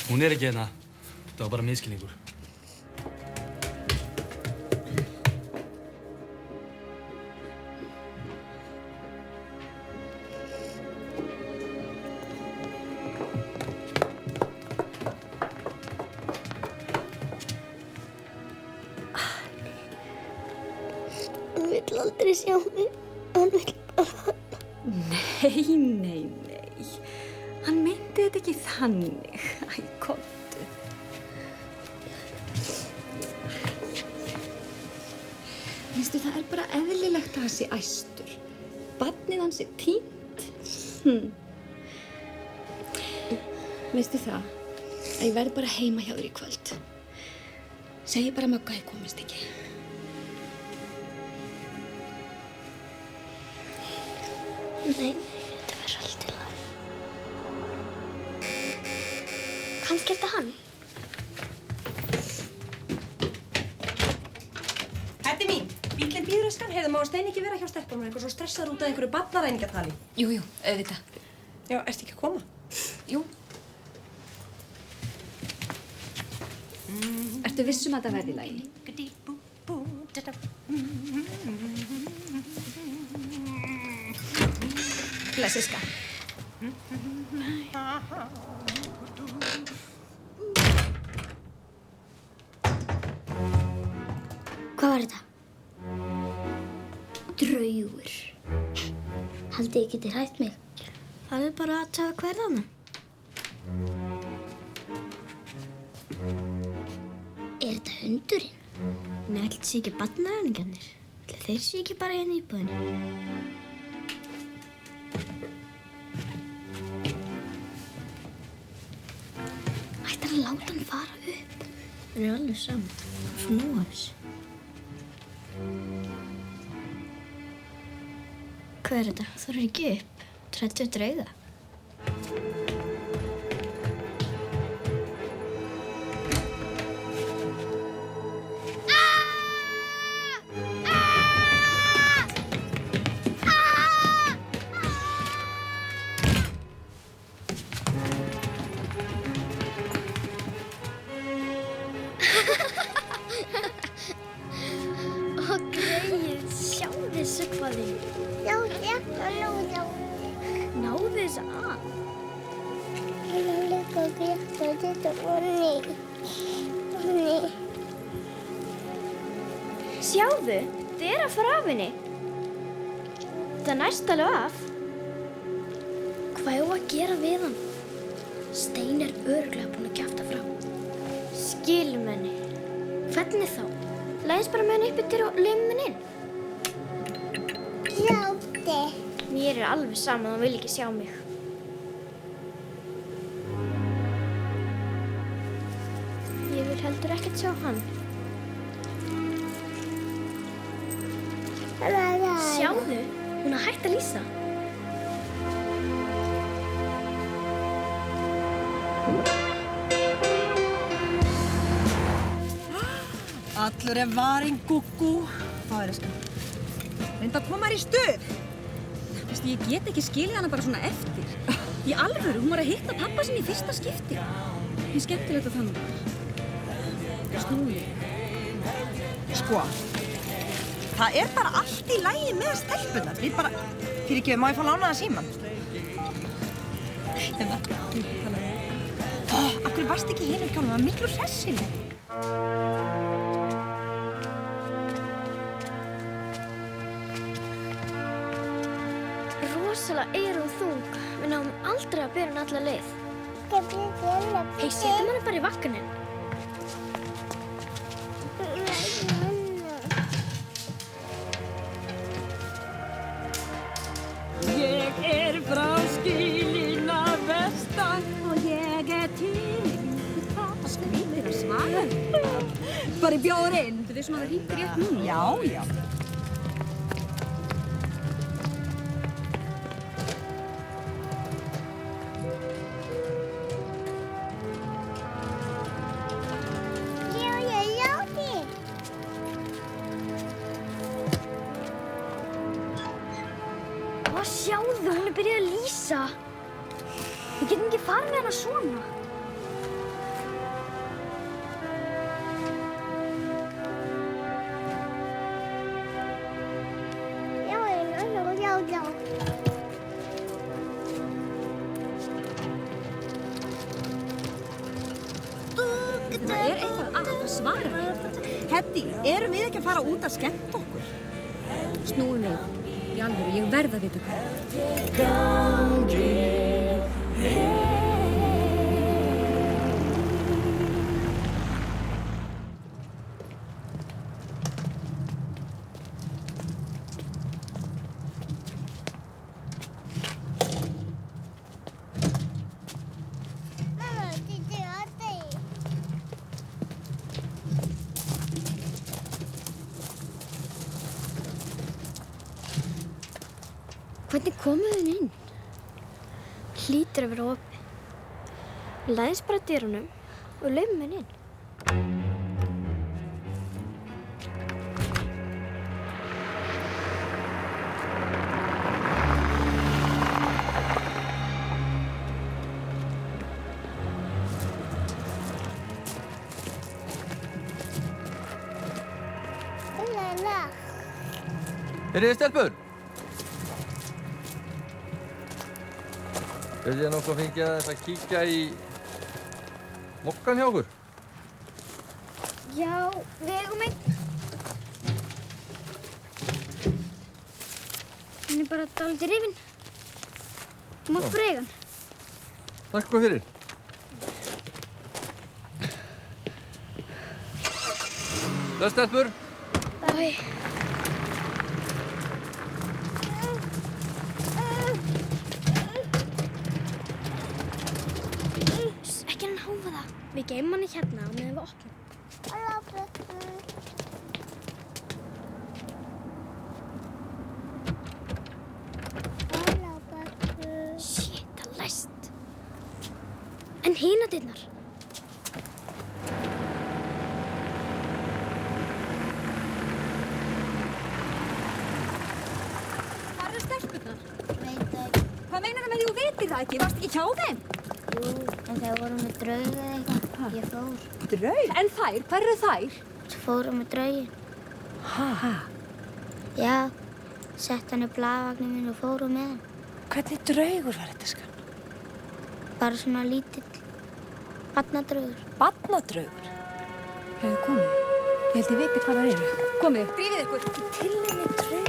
Hún ekki hérna. Það var bara misskilningur. Hann vill aldrei sjá mig. Hann vill bara... Nei. Hann meinti þetta ekki þannig. Æ, komdu. Veistu, það er bara eðlilegt að það sé æstur. Barnið hans er týnt. Veistu það, að ég verð bara heima hjá þér í kvöld. Segi bara Möggu að ég komist ekki. Nei, þetta verður allt í lagi. Kannski er þetta hann. Hætti mín, bíllinn bíður öskan. Heyrðu, má Steini ekki vera hjá stelpunum? Eitthvað svo stressaður út af einhverju barnaræningatali. Jú, auðvitað. Já, ertu ekki að koma? Jú. Ertu viss um að það verði í lagi? Bless, Iska. Hvað var þetta? Draugur. Haldið ég geti hrætt mig. Það er bara að tafa hverðana. Er þetta hundurinn? Nei, ætli sé ekki barnaræningarnir. Ætli þeir sé ekki bara hérna í íbúðinni. Ætlar að láta hann fara upp. Það er alveg saman. Snúa þessu. Hvað er þetta? Það er ekki upp. 30 drauga. Sjáðu, þið er að fara af henni. Það næst alveg af. Hvað er að gera við hann? Stein er örugglega búinn að kjafta frá. Skilum henni. Hvernig þá? Læðist bara með henni uppi til og leifum henni inn. Ljóti. Mér er alveg sama, hún vil ekki sjá mig. Ég vil heldur ekkert sjá hann. Sjáðu, hún er hætt að lýsa. Allur er varinn, gúgú. Hvað er það? Reyndu að koma þér í stuð. Veistu, ég get ekki skilið hana bara svona eftir. Í alvöru, hún var að hitta pabba sinn í fyrsta skipti. Það er skemmtilegt að þannig. Snúið. Sko, það er bara allt í lagi með stelpunnar. Við bara... Fyrirgefðu, má ég fá lánaðan símann? Hérna. Af hverju varst ekki hinum kjánum? Það var miklu hressileg. Rosalega er hún þung. Við náum aldrei að bera hún alla leið. Hei, setjum hana bara í vagnin. Ég er frá skilin að vestan og ég er til það skrýtir að svara. Bara í bjórinn. Þú veist sem að það hringur rétt núna. Já. Sjáðu, hún er byrjuð að lýsa. Við getum ekki farið með hana svona. Það er eitthvað að, það svarar ekki. Heddi, erum við ekki að fara út að skemmta okkur? Snúum við. Í alvöru, ég verð að vita hvað. Hvernig komuð þið inn? Hlýtur að vera opið. Við læðist bara að dyrunum og laumum henni inn. Heyrðu þið stelpur? Vil ég nokkuð fengið aðeins að kíkja í mokkan hjá okkur? Já, við eigum einn. Hann er bara dálítið rifinn. Þú mátt bara eiga hann. Takk fyrir. Bless stelpur. Bæ. Ekki hann háfa það. Við geymum hann hérna á meðan við opnum. Shit, það er læst. En hina dyrnar? Hvar eru stelpurnar? Veit ekki. Hvað meinarðu með því þú vitir það ekki? Varst ekki hjá þeim? Jú, en þeir voru með draug eða eitthvað. Ég fór. Draug? En þær? Hvar eru þær? Svo fóru með draugin. Ha? Já, sett hann í blaðvagninn minn og fóru með hann. Hvernig draugur var þetta skan? Bara svona lítill barnadraugur. Barnadraugur? Hefur komið. Ég held ég viti hvað það eru. Komið, grífið ykkur. Til henni draugur.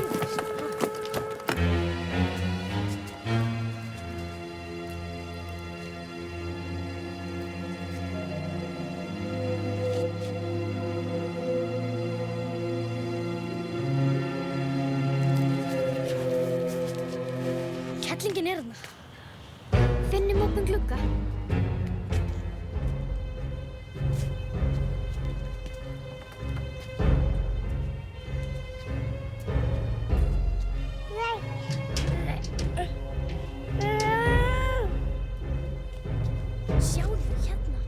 Kettlingin er þarna. Finnum opinn glugga. Sjáðu hérna.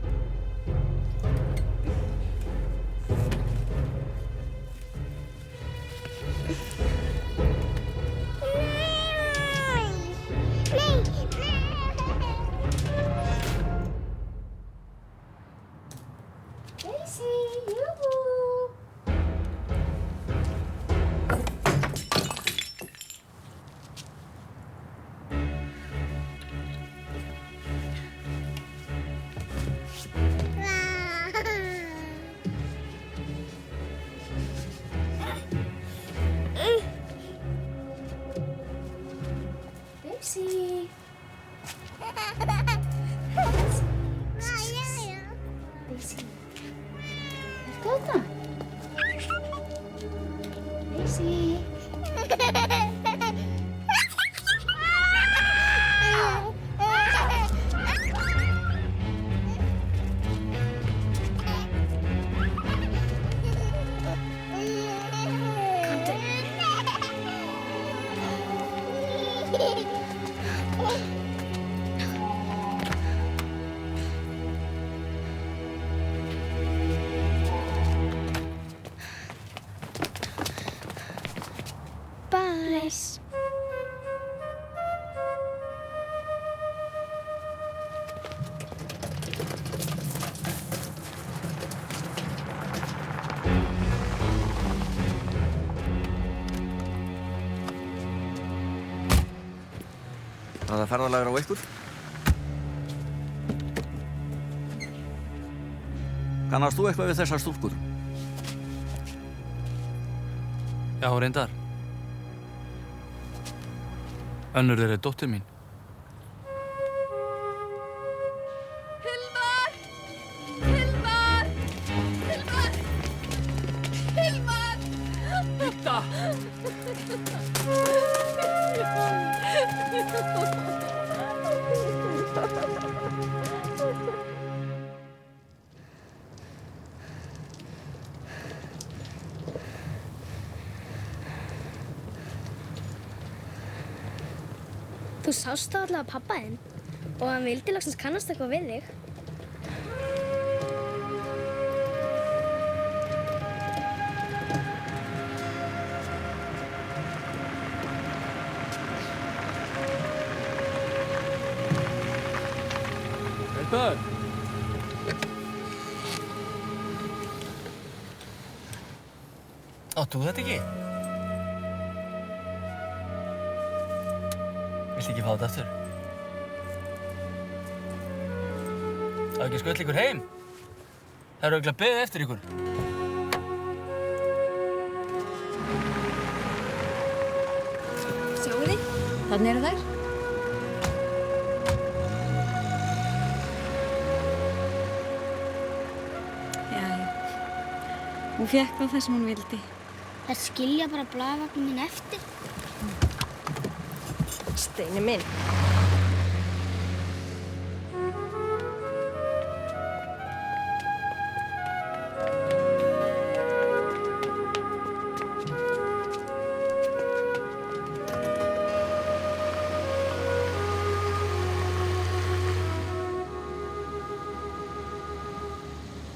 Daisy. Daisy. Ertu þarna? Daisy. Bæs. Það er ferðalagur á ykkur. Kannast þú eitthvað við þessar stúlkur? Já, reyndar. Önnur þeirra er dóttir mín. Hilmar! Hilmar! Hilmar! Hilmar! Bídda! Þú sást þá allavega pabba þinn og hann vildi loksins kannast eitthvað við þig. Hildur! Áttu þetta ekki? Viltu ekki fá þetta aftur? Á ekki að skutla ykkur heim? Það eru örugglega beðið eftir ykkur. Sjáu þið? Þarna eru þær. Jæja. Hún fékk á það sem hún vildi. Það skilja bara blaðvagnin minn eftir. Steini minn.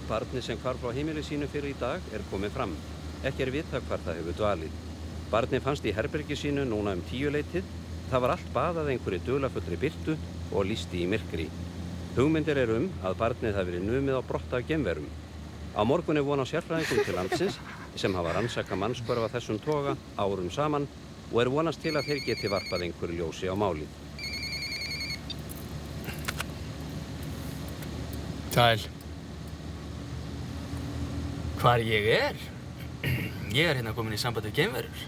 Barnið sem hvarf frá heimili sínu fyrir í dag er komið fram. Ekki er vitað hvar það hefur dvalið. Barnið fannst í herbergi sínu núna 10-leytið. Það var allt baðað einhverju dularfullri birtu og lýsti í myrkri. Hugmyndir eru að barnið hafi verið numið á brott af geimverum. Á morgun er von á sérfræðingum til landsins sem hafa rannsakað mannshvörf af þessum toga árum saman og er vonast til að þeir geti varpað einhverju ljósi á málið. Sæl. Hvar ég er? Ég er hérna komin í samband við geimverur.